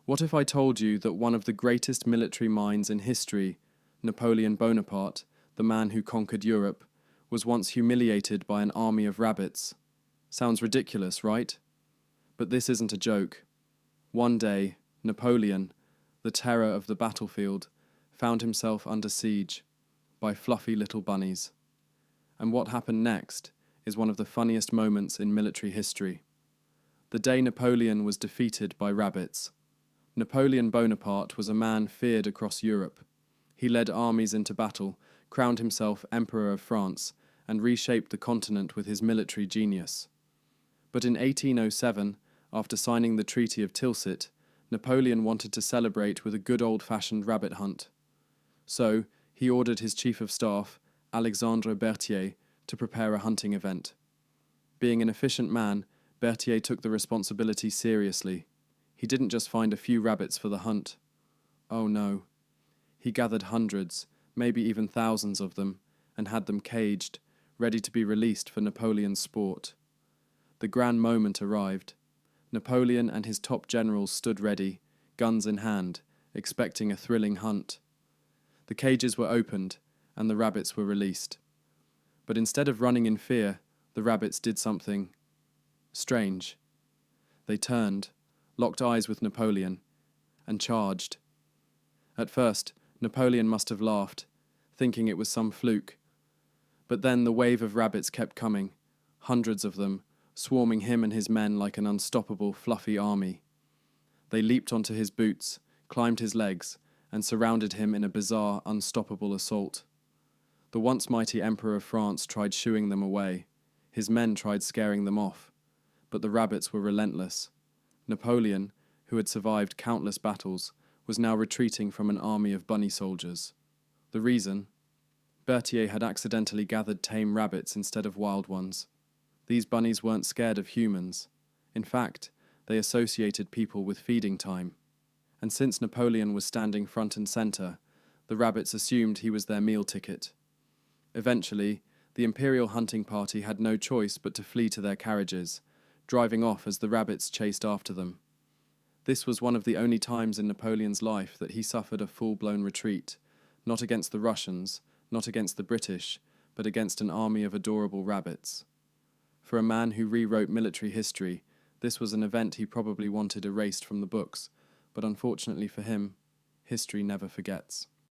What if I told you that one of the greatest military minds in history, Napoleon Bonaparte, the man who conquered Europe, was once humiliated by an army of rabbits? Sounds ridiculous, right? But this isn't a joke. One day, Napoleon, the terror of the battlefield, found himself under siege by fluffy little bunnies. And what happened next is one of the funniest moments in military history. The day Napoleon was defeated by rabbits. Napoleon Bonaparte was a man feared across Europe. He led armies into battle, crowned himself Emperor of France, and reshaped the continent with his military genius. But in 1807, after signing the Treaty of Tilsit, Napoleon wanted to celebrate with a good old-fashioned rabbit hunt. So, he ordered his chief of staff, Alexandre Berthier, to prepare a hunting event. Being an efficient man, Berthier took the responsibility seriously. He didn't just find a few rabbits for the hunt. Oh no. He gathered hundreds, maybe even thousands of them, and had them caged, ready to be released for Napoleon's sport. The grand moment arrived. Napoleon and his top generals stood ready, guns in hand, expecting a thrilling hunt. The cages were opened, and the rabbits were released. But instead of running in fear, the rabbits did something strange. They turned, locked eyes with Napoleon, and charged. At first, Napoleon must have laughed, thinking it was some fluke. But then the wave of rabbits kept coming, hundreds of them, swarming him and his men like an unstoppable, fluffy army. They leaped onto his boots, climbed his legs, and surrounded him in a bizarre, unstoppable assault. The once mighty Emperor of France tried shooing them away. His men tried scaring them off. But the rabbits were relentless. Napoleon, who had survived countless battles, was now retreating from an army of bunny soldiers. The reason? Berthier had accidentally gathered tame rabbits instead of wild ones. These bunnies weren't scared of humans. In fact, they associated people with feeding time. And since Napoleon was standing front and center, the rabbits assumed he was their meal ticket. Eventually, the imperial hunting party had no choice but to flee to their carriages, driving off as the rabbits chased after them. This was one of the only times in Napoleon's life that he suffered a full-blown retreat, not against the Russians, not against the British, but against an army of adorable rabbits. For a man who rewrote military history, this was an event he probably wanted erased from the books, but unfortunately for him, history never forgets.